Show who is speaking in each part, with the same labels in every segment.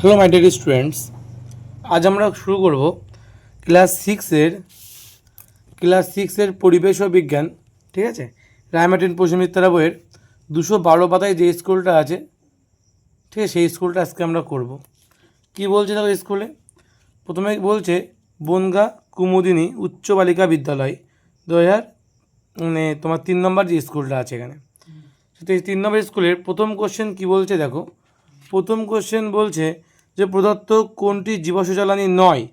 Speaker 1: Hello my dear students, আজ আমরা শুরু করব ক্লাস সিক্সের পরিবেশ ও বিজ্ঞান। ঠিক আছে, রায়মার্টিন পৌষমিত্রা বইয়ের 212 পাতায় যে স্কুলটা আছে, ঠিক আছে, সেই স্কুলটা আজকে আমরা করব। কি বলছে দেখো, স্কুলে প্রথমে বলছে বনগাঁ কুমুদিনী উচ্চ বালিকা বিদ্যালয় 2000, মানে তোমার 3 নম্বর যে স্কুলটা আছে এখানে, তো এই 3 নম্বর স্কুলের প্রথম কোশ্চেন কি বলছে দেখো। প্রথম কোশ্চেন বলছে যে প্রদত্ত কোনটি জীবাশ্ম জ্বালানি নয়।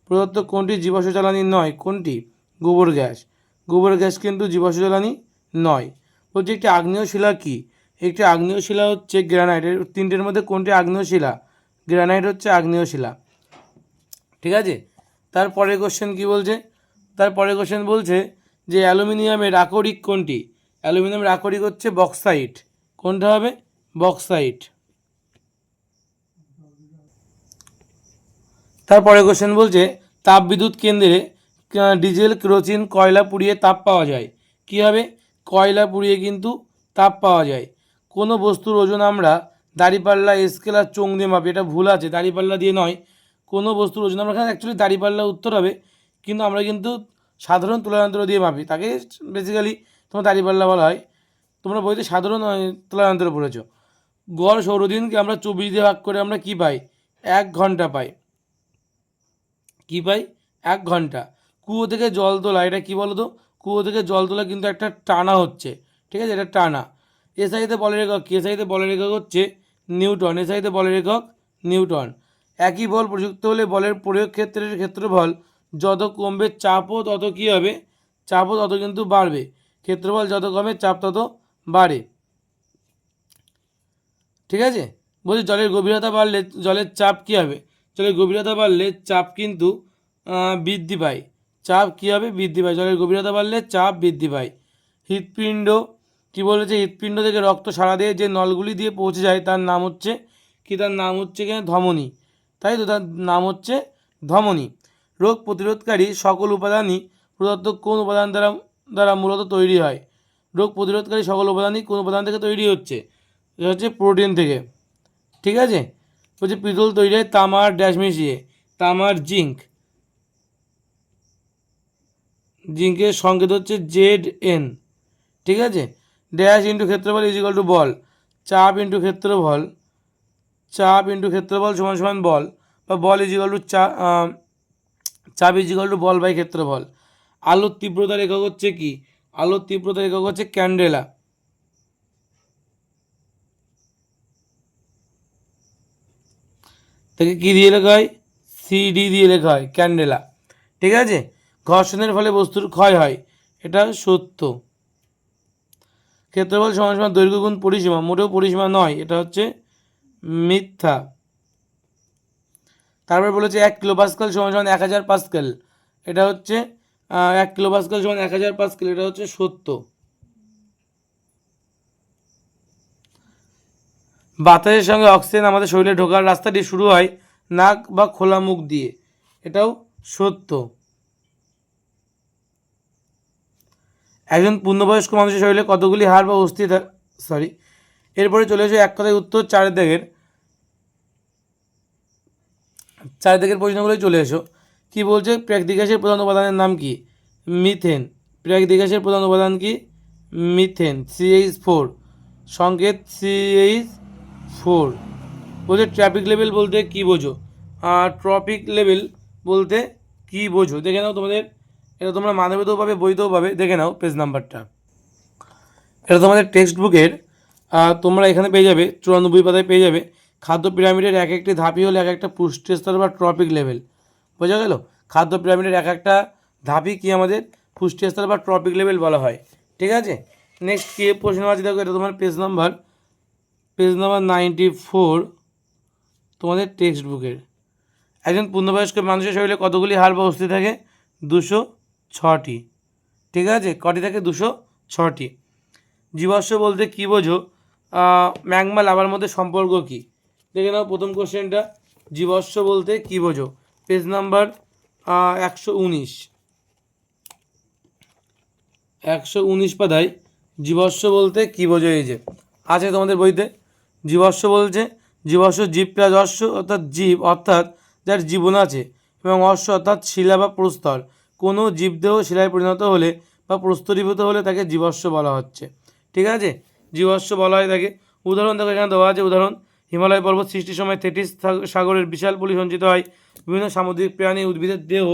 Speaker 1: প্রদত্ত কোনটি জীবাশ্ম জ্বালানি নয়? কোনটি? গোবর গ্যাস। গোবর গ্যাস কিন্তু জীবাশ্ম জ্বালানি নয়। বলছে একটি আগ্নেয় শিলা কি? একটি আগ্নেয় শিলা হচ্ছে গ্রানাইট। এর তিনটের মধ্যে কোনটি আগ্নেয় শিলা? গ্রানাইট হচ্ছে আগ্নেয় শিলা। ঠিক আছে, তারপরে কোশ্চেন কি বলছে? তারপরে কোশ্চেন বলছে যে অ্যালুমিনিয়ামের আকরিক কোনটি? অ্যালুমিনিয়ামের আকরিক হচ্ছে বক্সাইট। কোনটা হবে? বক্সাইট। তারপরে কোশ্চেন বলছে তাপবিদ্যুৎ কেন্দ্রে ডিজেল, কেরোসিন, কয়লা পুড়িয়ে তাপ পাওয়া যায়। কী হবে? কয়লা পুড়িয়ে কিন্তু তাপ পাওয়া যায়। কোনো বস্তুর ওজন আমরা দাঁড়িপাল্লা, স্কেল আর চোঙ দিয়ে মাপি। এটা ভুল আছে, দাঁড়িপাল্লা দিয়ে নয়। কোনো বস্তুর ওজন আমরা, অ্যাকচুয়ালি দাঁড়িপাল্লা উত্তর হবে, কিন্তু আমরা কিন্তু সাধারণ তুলনাযন্ত্র দিয়ে মাপি, তাকে বেসিক্যালি তোমার দাঁড়িপাল্লা বলা হয়। তোমরা বইতে সাধারণ তুলনাযন্ত্র পড়েছ। গড় সৌরদিনকে আমরা 24 দিয়ে ভাগ করে আমরা কী পাই? 1 ঘন্টা পাই। কী পাই? 1 ঘন্টা। কুয়ো থেকে জল তোলা, এটা কী বলো তো? কুয়ো থেকে জল তোলা কিন্তু একটা টানা হচ্ছে, ঠিক আছে, এটা টানা। এসআইতে বলের একক কি? এসআইতে বলের একক হচ্ছে নিউটন। এসআইতে বলের একক নিউটন। একই বল প্রযুক্ত হলে বলের প্রয়োগ ক্ষেত্রের ক্ষেত্রফল যত কমবে চাপও তত কী হবে? চাপও তত কিন্তু বাড়বে। ক্ষেত্রফল যত কমে চাপ তত বাড়ে। ঠিক আছে, বলছি জলের গভীরতা বাড়লে জলের চাপ কী হবে? জলের গভীরতা বাড়লে চাপ কিন্তু বৃদ্ধি পায়। চাপ কী হবে? বৃদ্ধি পায়। জলের গভীরতা বাড়লে চাপ বৃদ্ধি পায়। হৃৎপিণ্ড কী বলেছে? হৃৎপিণ্ড থেকে রক্ত সারা দিয়ে যে নলগুলি দিয়ে পৌঁছে যায় তার নাম হচ্ছে কি? তার নাম হচ্ছে এখানে ধমনী। তাই তো, তার নাম হচ্ছে ধমনী। রোগ প্রতিরোধকারী সকল উপাদানই প্রদত্ত কোন উপাদান দ্বারা দ্বারা মূলত তৈরি হয়? রোগ প্রতিরোধকারী সকল উপাদানই কোন উপাদান থেকে তৈরি হচ্ছে? এটা হচ্ছে প্রোটিন থেকে। ঠিক আছে, বলছে পিতল তৈরি হয় তামার ড্যাশ মিশিয়ে। তামার জিঙ্ক। জিঙ্কের সংকেত হচ্ছে ZN। ঠিক আছে, ড্যাশ ইন্টু ক্ষেত্রফল ইজ ইকাল টু বল। চাপ ইন্টু ক্ষেত্রফল, চাপ ইন্টু ক্ষেত্রফল সমান সমান বল, বা বল ইজ ইকাল টু চাপ ইজ ইকাল টু বল বাই ক্ষেত্রফল। আলোর তীব্রতার একক হচ্ছে কি? আলোর তীব্রতার একক হচ্ছে ক্যান্ডেলা। তাকে কী দিয়ে লেখা হয়? CD দিয়ে লেখা হয়, ক্যান্ডেলা। ঠিক আছে, ঘর্ষণের ফলে বস্তুর ক্ষয় হয়, এটা সত্য। ক্ষেত্রফল সমান সমান দৈর্ঘ্য গুণ পরিসীমা, মোটেও পরিসীমা নয়, এটা হচ্ছে মিথ্যা। তারপর বলেছে 1 কিলোপাস্কাল সমান সমান 1000 পাস্কাল, এটা হচ্ছে 1 কিলোপাস্কাল সমান 1000 পাস্কাল, এটা হচ্ছে সত্য। বাতাসের সঙ্গে অক্সিজেন আমাদের শরীরে ঢোকার রাস্তাটি শুরু হয় নাক বা খোলা মুখ দিয়ে, এটাও সত্য। একজন পূর্ণবয়স্ক মানুষের শরীরে কতগুলি হাড় বা অস্থি এরপরে চলে এসে এক কথায় উত্তর 4 দাগের প্রশ্নগুলোই চলে এসো। কি বলছে? প্রাকৃতিক গ্যাসের প্রধান উপাদানের নাম কি? মিথেন। প্রাকৃতিক গ্যাসের প্রধান উপাদান কি? মিথেন, CH4, সংকেত CH4। বলছে ট্রপিক লেভেল বলতে কি বোঝো? ট্রপিক লেভেল বলতে কি বোঝো? দেখে নাও, তোমাদের এটা তোমরা মানবেতেও পাবে, বইতেও পাবে, দেখে নাও পেজ নাম্বারটা। এটা তোমাদের টেক্সট বুকের তোমরা এখানে পেয়ে যাবে, 94 পাতায় পেয়ে যাবে। খাদ্য পিরামিডের এক একটি ধাপই হলো এক একটা পুষ্টি স্তর বা ট্রপিক লেভেল। বোঝা গেল? খাদ্য পিরামিডের এক একটা ধাপই কি আমাদের পুষ্টি স্তর বা ট্রপিক লেভেল বলা হয়। ঠিক আছে, নেক্সট কি প্রশ্ন আছে দেখো, এটা তোমার পেজ নাম্বার 94 তোমাদের টেক্সট বুকের। একজন পূর্ণবয়স্ক মানুষের শরীরে কতগুলি হাড় বা অস্থি থাকে? 206টি। ঠিক আছে, কটি থাকে? 206টি। জীবাশ্ম বলতে কী বোঝো? ম্যাগমা লাভার মধ্যে সম্পর্ক কী? দেখে নাও প্রথম কোশ্চেনটা, জীবাশ্ম বলতে কী বোঝো? পেজ নাম্বার 119 পাতায় জীবাশ্ম বলতে কী বোঝো, এই যে আছে তোমাদের বইতে। জীবাশ্ম বলছে জীবস্ব জীব প্লাস অশ্ব অর্থাৎ জীব অর্থাৎ যার জীবন আছে, এবং অশ্ব অর্থাৎ শিলা বা প্রস্তর। কোনো জীবদেহ শিলায় পরিণত হলে বা প্রস্তরীভূত হলে তাকে জীবস্ব বলা হচ্ছে। ঠিক আছে, জীবস্ব বলা হয় তাকে। উদাহরণ দেখো এখানে দেওয়া আছে, উদাহরণ হিমালয় পর্বত সৃষ্টির সময় থেটিস সাগরের বিশাল পলি সঞ্চিত হয়। বিভিন্ন সামুদ্রিক প্রাণী উদ্ভিদের দেহ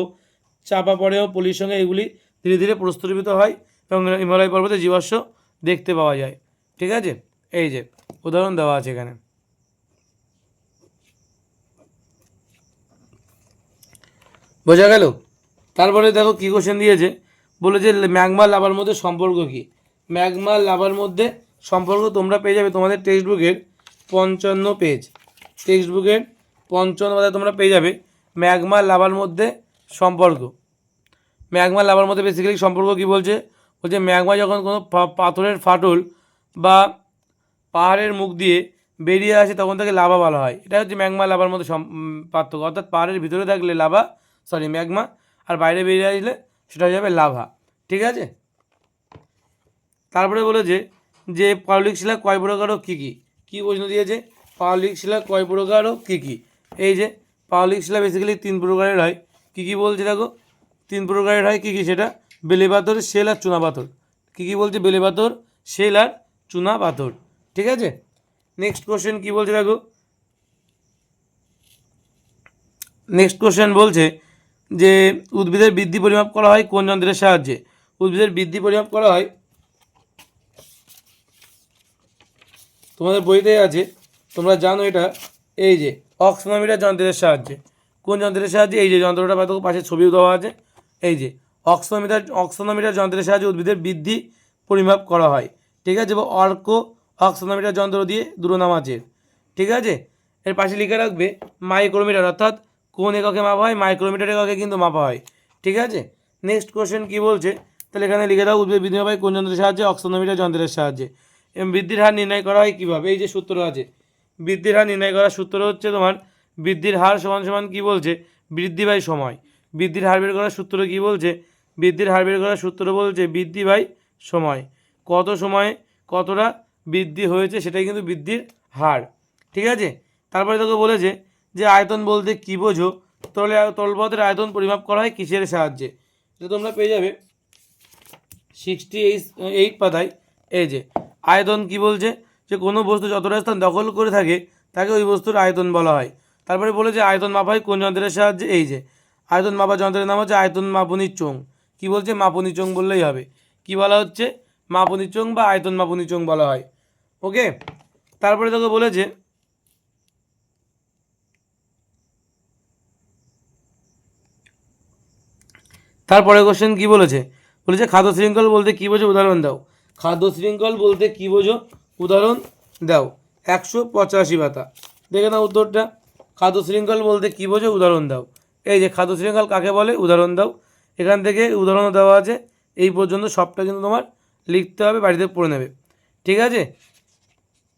Speaker 1: চাপা পড়েও পলির সঙ্গে এগুলি ধীরে ধীরে প্রস্তরীভূত হয় এবং হিমালয় পর্বতে জীবাশ্ম দেখতে পাওয়া যায়। ঠিক আছে, এই যে উদাহরণ দেওয়া আছে এখানে। বোঝা গেল? তারপরে দেখো কী কোশ্চেন দিয়েছে, বলে যে ম্যাগমা লাভার মধ্যে সম্পর্ক কী। ম্যাগমা লাভার মধ্যে সম্পর্ক তোমরা পেয়ে যাবে তোমাদের টেক্সট বুকের 55 পেজ। টেক্সট বুকের 55 পাতায় তোমরা পেয়ে যাবে ম্যাগমা লাভার মধ্যে সম্পর্ক। ম্যাগমা লাভার মধ্যে বেসিক্যালি সম্পর্ক কী বলছে, বলছে ম্যাগমা যখন কোনো পাথরের ফাটল বা পাহাড়ের মুখ দিয়ে বেরিয়ে আসে তখন তাকে লাভা বলা হয়। এটা হচ্ছে ম্যাগমা লাভার মধ্যে পার্থক্য, অর্থাৎ পাহাড়ের ভিতরে থাকলে লাভা ম্যাগমা, আর বাইরে বেরিয়ে আসলে সেটা হয়ে যাবে লাভা। ঠিক আছে, তারপরে বলেছে যে পাললিক শিলা কয় প্রকার ও কী কী। কী প্রশ্ন দিয়েছে, পাললিক শিলা কয় প্রকার ও কী কী। এই যে পাললিক শিলা বেসিক্যালি 3 প্রকারের হয়। কী কী বলছে দেখো, 3 প্রকারের হয়। কী কী সেটা, বেলে পাথর, শেল আর চুনা পাথর। কী কী বলছে, বেলে পাথর, শেল আর চুনা পাথর। ঠিক আছে, নেক্সট কোশ্চেন কী বলছে দেখো, নেক্সট কোশ্চেন বলছে যে উদ্ভিদের বৃদ্ধি পরিমাপ করা হয় কোন যন্ত্রের সাহায্যে। উদ্ভিদের বৃদ্ধি পরিমাপ করা হয়, তোমাদের বইতে আছে, তোমরা জানো এটা, এই যে অক্সনোমিটার যন্ত্রের সাহায্যে। কোন যন্ত্রের সাহায্যে, এই যে যন্ত্রটা পাশে ছবিও দেওয়া আছে, এই যে অক্সনোমিটার যন্ত্রের সাহায্যে উদ্ভিদের বৃদ্ধি পরিমাপ করা হয়। ঠিক আছে, বা অক্সনোমিটার যন্ত্র দিয়ে দুটো নাম আছে। ঠিক আছে, এর পাশে লিখে রাখবে মাইক্রোমিটার, অর্থাৎ কোন এককে মাপা হয়, মাইক্রোমিটার এককে কিন্তু মাপা হয়। ঠিক আছে, নেক্সট কোশ্চেন কী বলছে, তাহলে এখানে লিখে দাও উদ্ভিদ বৃদ্ধি পায় কোন যন্ত্রের সাহায্যে, অক্সনোমিটার যন্ত্রের সাহায্যে। এবং বৃদ্ধির হার নির্ণয় করা হয় কীভাবে, এই যে সূত্র আছে, বৃদ্ধির হার নির্ণয় করার সূত্র হচ্ছে তোমার বৃদ্ধির হার সমান সমান কী বলছে, বৃদ্ধি বাই সময়। বৃদ্ধির হার বের করার সূত্র কী বলছে, বৃদ্ধির হার বের করার সূত্র বলছে বৃদ্ধি বাই সময়। কত সময়ে কতটা বৃদ্ধি হয়েছে সেটাই কিন্তু বৃদ্ধির হার। ঠিক আছে, তারপরে তোকে বলেছে যে আয়তন বলতে কী বোঝো, তলপথের আয়তন পরিমাপ করা হয় কিসের সাহায্যে। এটা তোমরা পেয়ে যাবে 68 পাতায়। এই যে আয়তন কি বলছে, যে কোনো বস্তু যতটা স্থান দখল করে থাকে তাকে ওই বস্তুর আয়তন বলা হয়। তারপরে বলেছে আয়তন মাপা হয় কোন যন্ত্রের সাহায্যে, এই যে আয়তন মাপা যন্ত্রের নাম হচ্ছে আয়তন মাপনী চোং। কী বলছে, মাপনী চোং বললেই হবে। কি বলা হচ্ছে, মাপনী চোং বা আয়তন মাপনী চোং বলা হয়। ওকে, তারপরে তোকে বলেছে তারপরে কোশ্চেন কী বলেছে, বলেছে খাদ্য শৃঙ্খল বলতে কী বোঝো, উদাহরণ দাও। খাদ্য শৃঙ্খল বলতে কী বোঝো, উদাহরণ দাও। 185 পাতা, দেখে নাও উত্তরটা। খাদ্য শৃঙ্খল বলতে কী বোঝো, উদাহরণ দাও। এই যে খাদ্য শৃঙ্খল কাকে বলে, উদাহরণ দাও। এখান থেকে উদাহরণ দেওয়া আছে, এই পর্যন্ত সবটা কিন্তু তোমার লিখতে হবে, বাড়িতে পড়ে নেবে। ঠিক আছে,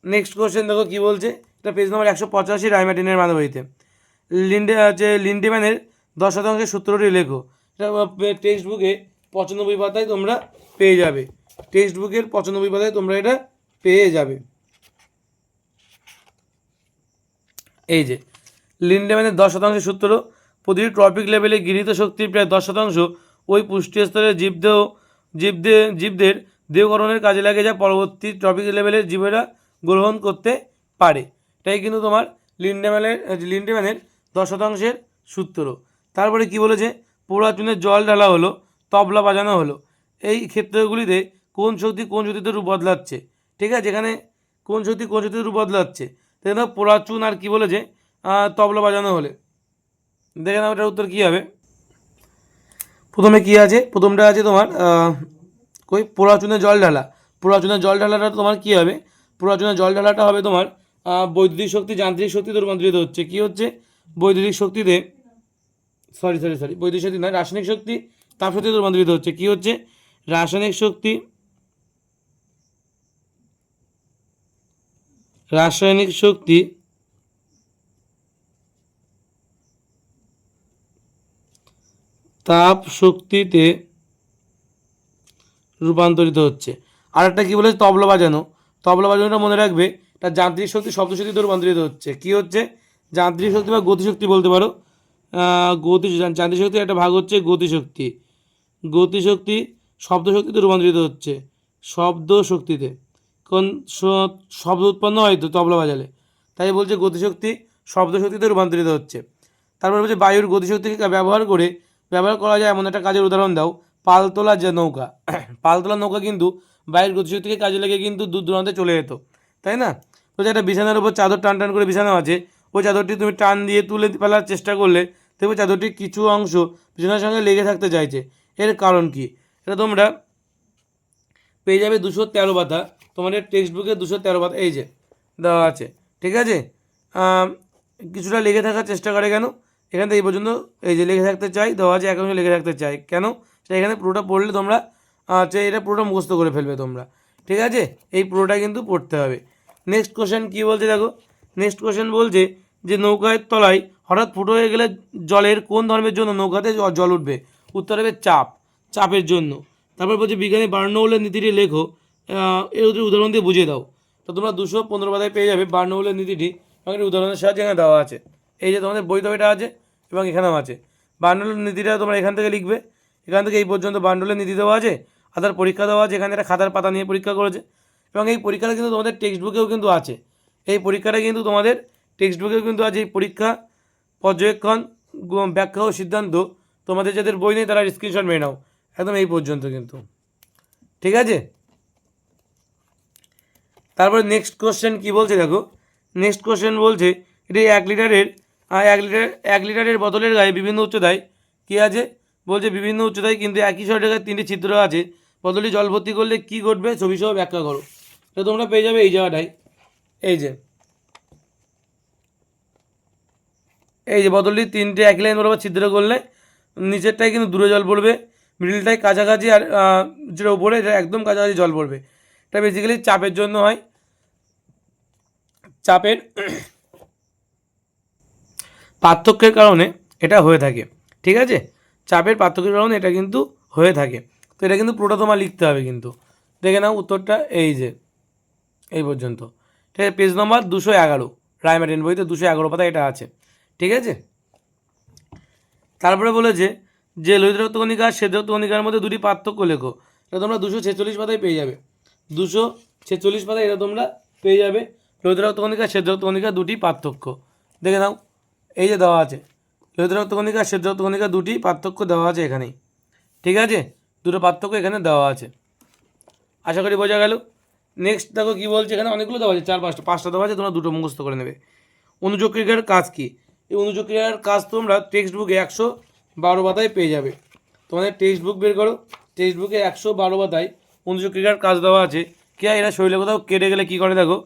Speaker 1: নেক্সট কোশ্চেন দেখো কী বলছে, এটা পেজ নম্বর 185 রায়মার্টিনের মানবইতে। লিন্ডেম্যানের 10% সূত্রটি লেখো। এটা টেক্সট বুকে 95 পাতায় তোমরা পেয়ে যাবে। টেক্সট বুকের 95 পাতায় তোমরা এটা পেয়ে যাবে। এই যে লিন্ডেম্যানের 10% সূত্র, প্রতিটি ট্রপিক লেভেলে গৃহীত শক্তির প্রায় 10% ওই পুষ্টি স্তরের জীবদের দেহকরণের কাজে লাগে, যা পরবর্তী ট্রপিক লেভেলের জীবেরা গ্রহণ করতে পারে। এটাই কিন্তু তোমার লিন্ডেম্যানের 10% সূত্র। তারপরে কি বলেছে, পোড়া চুনে জল ঢালা হলো, তবলা বাজানো হলো, এই ক্ষেত্রগুলিতে কোন শক্তিতে রূপ বদলাচ্ছে। ঠিক আছে, এখানে কোন শক্তিতে রূপ বদলাচ্ছে, দেখে নাও পোড়া চুন আর কি বলেছে, তবলা বাজানো হলে। দেখে নাও এটার উত্তর কী হবে। প্রথমে কি আছে, প্রথমটা আছে তোমার পোড়া চুনে জল ঢালা। পোড়া চুনে জল ঢালাটা তোমার কী হবে, পোড়া চুনে জল ঢালাটা হবে তোমার বৈদ্যুতিক শক্তি যান্ত্রিক শক্তিতে রূপান্তরিত হচ্ছে। কী হচ্ছে, বৈদ্যুতিক শক্তিতে বৈদ্যুতিক শক্তি নয়, রাসায়নিক শক্তি তাপ শক্তিতে রূপান্তরিত হচ্ছে। কী হচ্ছে, রাসায়নিক শক্তি তাপ শক্তিতে রূপান্তরিত হচ্ছে। আর একটা কী বলেছে, তবলা বাজানোটা মনে রাখবে, তার যান্ত্রিক শক্তি শব্দ শক্তিতে রূপান্তরিত হচ্ছে। কী হচ্ছে? যান্ত্রিক শক্তি বা গতিশক্তি বলতে পারো। যান্ত্রিক শক্তির একটা ভাগ হচ্ছে গতিশক্তি। গতিশক্তি শব্দ শক্তিতে রূপান্তরিত হচ্ছে, শব্দ শক্তিতে। কোন শব্দ উৎপন্ন হয় তো তবলা বাজালে, তাই বলছে গতিশক্তি শব্দ শক্তিতে রূপান্তরিত হচ্ছে। তারপর বলছে বায়ুর গতিশক্তিকে ব্যবহার করা যায় এমন একটা কাজের উদাহরণ দাও। পালতোলা যে নৌকা, পালতোলা নৌকা কিন্তু বায়ুর গতিশক্তিকে কাজে লেগে কিন্তু দূর দূরান্তে চলে যেত, তাই না? বলছে একটা বিছানার উপর চাদর টান টান করে বিছানা আছে, ওই চাদরটি তুমি টান দিয়ে তুলে ফেলার চেষ্টা করলে দেখবে চাদরটির কিছু অংশ বিছানার সঙ্গে লেগে থাকতে চাইছে। এর কারণ কি? এটা তোমরা পেয়ে যাবে 213 পাতা, তোমাদের টেক্সট বুকে 213 পাতা এই যে দেওয়া আছে, ঠিক আছে? কিছুটা লেগে থাকার চেষ্টা করে কেন? এখান থেকে এই পর্যন্ত এই যে লেগে থাকতে চাই দেওয়া আছে, এক অংশ লেগে থাকতে চাই কেন? সেটা এখানে পুরোটা পড়লে তোমরা এটা পুরোটা মুখস্থ করে ফেলবে তোমরা, ঠিক আছে? এই পুরোটা কিন্তু পড়তে হবে। নেক্সট কোশ্চেন কী বলছে দেখো। নেক্সট কোশ্চেন বলছে যে নৌকার তলায় হঠাৎ ফুটো হয়ে গেলে জলের কোন ধর্মের জন্য নৌকাতে জল উঠবে? উত্তর হবে চাপের জন্য। তারপর বলছে বিজ্ঞানী বার্নৌলের নীতিটি লেখো, এর উদাহরণ দিয়ে বুঝিয়ে দাও। তো তোমরা 215 পাতায় পেয়ে যাবে বার্নৌলের নীতিটি এবং এর উদাহরণের সাহায্যে এখানে দেওয়া আছে। এই যে তোমাদের বইতে এটা আছে এবং এখানেও আছে। বার্নৌলের নীতিটা তোমরা এখান থেকে লিখবে, এখান থেকে এই পর্যন্ত বার্নৌলের নীতি দেওয়া আছে, আর তার পরীক্ষা দেওয়া আছে। এখানে একটা খাতার পাতা নিয়ে পরীক্ষা করেছে এবং এই পরীক্ষাটা কিন্তু তোমাদের টেক্সট বুকেও কিন্তু আছে। এই পরীক্ষাটা কিন্তু তোমাদের টেক্সট বুকেও কিন্তু আছে। এই পরীক্ষা পর্যবেক্ষণ ব্যাখ্যা ও সিদ্ধান্ত তোমাদের যাদের বই নেই তারা স্ক্রিনশট মেরে নাও, একদম এই পর্যন্ত কিন্তু, ঠিক আছে? তারপরে নেক্সট কোশ্চেন কী বলছে দেখো। নেক্সট কোশ্চেন বলছে এটি 1 লিটারের বোতলের গায়ে বিভিন্ন উচ্চতায় কী আছে? বলছে বিভিন্ন উচ্চতায় কিন্তু একই জায়গায় 3টি ছিদ্র আছে। বোতলটি জল ভর্তি করলে কী ঘটবে ছবিসহ ব্যাখ্যা করো। তো তোমরা পেয়ে যাবে এই জায়গাটায়, এই যে বোতলটি 3টে এক লাইন বরাবর ছিদ্র করলে নিচেরটায় কিন্তু দূরে জল পড়বে, মিডিলটায় কাছাকাছি, আর যেটা উপরে এটা একদম কাছাকাছি জল পড়বে। এটা বেসিক্যালি চাপের জন্য হয়, চাপের পার্থক্যের কারণে এটা হয়ে থাকে, ঠিক আছে? চাপের পার্থক্যের কারণে এটা কিন্তু হয়ে থাকে। তো এটা কিন্তু পুরোটা তোমার লিখতে হবে কিন্তু। দেখে নাও উত্তরটা এই যে এই পর্যন্ত, ঠিক আছে? পেজ নম্বর 211, রায়মার্টিন বইতে 211 পাতা এটা আছে, ঠিক আছে? তারপরে বলেছে যে লোহিত রক্তকণিকা আর শ্বেত রক্তকণিকার মধ্যে দুটি পার্থক্য লেখো। এটা তোমরা 246 পাতায় পেয়ে যাবে, 246 পাতায় এটা তোমরা পেয়ে যাবে। লোহিত রক্তকণিকা শ্বেত রক্তকণিকা দুটি পার্থক্য দেখে নাও, এই যে দেওয়া আছে। লোহিত রক্তকণিকা শ্বেত রক্তকণিকা দুটি পার্থক্য দেওয়া আছে এখানেই, ঠিক আছে? দুটো পার্থক্য এখানে দেওয়া আছে, আশা করি বোঝা গেল। নেক্সট দেখো কী বলছে, এখানে অনেকগুলো দেওয়া আছে, 4-5টা দেওয়া আছে, তোমরা দুটো মুখস্থ করে নেবে। অনুযোগ ক্রিয়ার কাজ কী? এই অনুযোগ ক্রিয়ার কাজ তোমরা টেক্সট বুকে 112 পাতায় পেয়ে যাবে। তোমাদের টেক্সট বুক বের করো, টেক্সট বুকে 112 পাতায় অনুযোগ ক্রিয়ার কাজ দেওয়া আছে। কে এরা শরীরে কোথাও কেটে গেলে কী করে দেখো,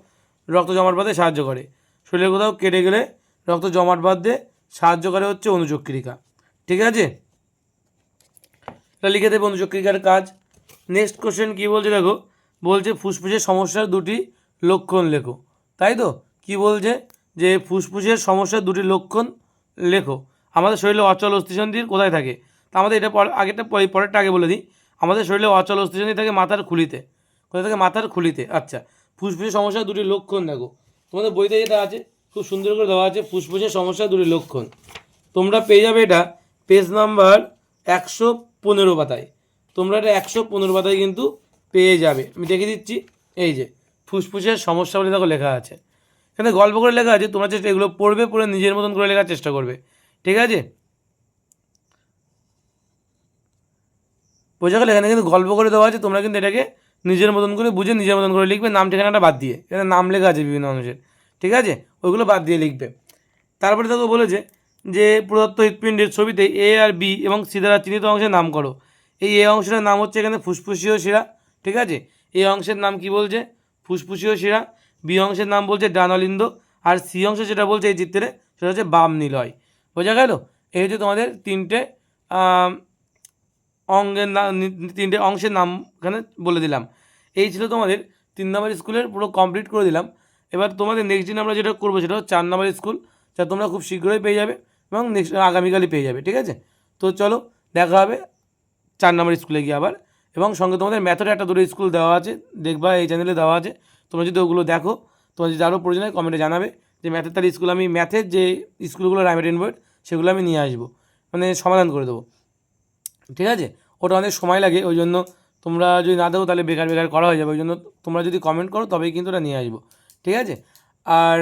Speaker 1: রক্ত জমাট বাঁধতে সাহায্য করে। শরীরে কোথাও কেটে গেলে রক্ত জমাট বাঁধতে সাহায্য করে হচ্ছে অনুযোগ ক্রিয়া, ঠিক আছে? এটা লিখে দেবে অনুযোগ ক্রিয়ার কাজ। নেক্সট কোশ্চেন কী বলছে দেখো, বলছে ফুসফুসের সমস্যার দুটি লক্ষণ লেখো, তাই তো? কি বলছে যে ফুসফুসের সমস্যার দুটি লক্ষণ লেখো। আমাদের শরীরে অচল অস্থিসন্ধির কোথায় থাকে? তা আমাদের এটা পরেরটা আগে বলে দিই। আমাদের শরীরে অচল অস্থিসন্ধি থাকে মাথার খুলিতে। কোথায় থাকে? মাথার খুলিতে। আচ্ছা, ফুসফুসের সমস্যার দুটি লক্ষণ দেখো, তোমাদের বইতে যেটা আছে খুব সুন্দর করে দেওয়া আছে, ফুসফুসের সমস্যার দুটি লক্ষণ। তোমরা পেয়ে যাবে এটা পেজ নাম্বার 115 পাতায়। তোমরা এটা 115 পাতায় কিন্তু পেয়ে যাবে। আমি দেখে দিচ্ছি, এই যে ফুসফুসের সমস্যা বলে দেখো লেখা আছে, এখানে গল্প করে লেখা আছে। তোমরা চেষ্টা এগুলো পড়বে, পড়ে নিজের মতন করে লেখার চেষ্টা করবে, ঠিক আছে? বোঝা গেল? এখানে কিন্তু গল্প করে দেওয়া আছে, তোমরা কিন্তু এটাকে নিজের মতন করে বুঝে নিজের মতন করে লিখবে, নাম ঠিকানাটা বাদ দিয়ে। এখানে নাম লেখা আছে বিভিন্ন মানুষের, ঠিক আছে? ওইগুলো বাদ দিয়ে লিখবে। তারপরে দেখো বলেছে যে প্রদত্ত হৃৎপিণ্ডের ছবিতে এ আর বি এবং সি দ্বারা চিহ্নিত অংশের নাম করো। এই এ অংশটার নাম হচ্ছে এখানে ফুসফুসীয় শিরা, ঠিক আছে? এ অংশের নাম কি বলছে? ফুসফুসীয় শিরা। বি অংশের নাম বলছে ডানলিন্দ, আর সি অংশ যেটা বলছে এই চিত্রে সেটা হচ্ছে বাম নিলয়। বোঝা গেল? এই হচ্ছে তোমাদের তিনটে অঙ্গের নাম, তিনটে অংশের নাম এখানে বলে দিলাম। এই ছিল তোমাদের 3 নম্বর স্কুলের পুরো কমপ্লিট করে দিলাম। এবার তোমাদের নেক্সট দিন আমরা যেটা করবো সেটা হচ্ছে 4 নম্বর স্কুল, যা তোমরা খুব শীঘ্রই পেয়ে যাবে এবং নেক্সট আগামীকালই পেয়ে যাবে, ঠিক আছে? তো চলো দেখা হবে 4 নম্বর স্কুলে গিয়ে আবার। এবং সঙ্গে তোমাদের ম্যাথের একটা দুটো স্কুল দেওয়া আছে, দেখবা এই চ্যানেলে দেওয়া আছে। তোমরা যদি ওগুলো দেখো তোমার যদি আরও প্রয়োজন হয় কমেন্টে জানাবে যে ম্যাথের তার স্কুল, আমি ম্যাথের যে স্কুলগুলো রাইমেট বইয়ের সেগুলো আমি নিয়ে আসবো, মানে সমাধান করে দেবো, ঠিক আছে। ওটা অনেক সময় লাগে, ওই জন্য তোমরা যদি না দেবো তাহলে বেকার বেকার করা হয়ে যাবে, ওই জন্য তোমরা যদি কমেন্ট করো তবেই কিন্তু ওটা নিয়ে আসবো, ঠিক আছে। আর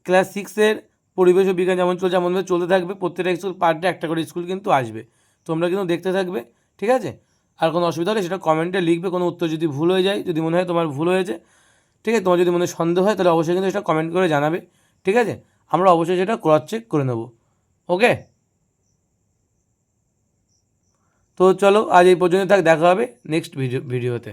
Speaker 1: ক্লাস 6-এর পরিবেশ ও বিজ্ঞান যেমন চলছে এমনভাবে চলতে থাকবে, প্রত্যেকটা স্কুল পার ডে একটা করে স্কুল কিন্তু আসবে, তোমরা কিন্তু দেখতে থাকবে, ঠিক আছে। আর কোনো অসুবিধা হলে সেটা কমেন্টে লিখবে, কোনো উত্তর যদি ভুল হয়ে যায়, যদি মনে হয় তোমার ভুল হয়েছে, ঠিক আছে, তোমার যদি মনে সন্দেহ হয় তাহলে অবশ্যই কিন্তু সেটা কমেন্ট করে জানাবে, ঠিক আছে। আমরা অবশ্যই সেটা ক্রস চেক করে নেব, ওকে। তো চলো আজ এই পর্যন্ত থাক, দেখা হবে নেক্সট ভিডিওতে।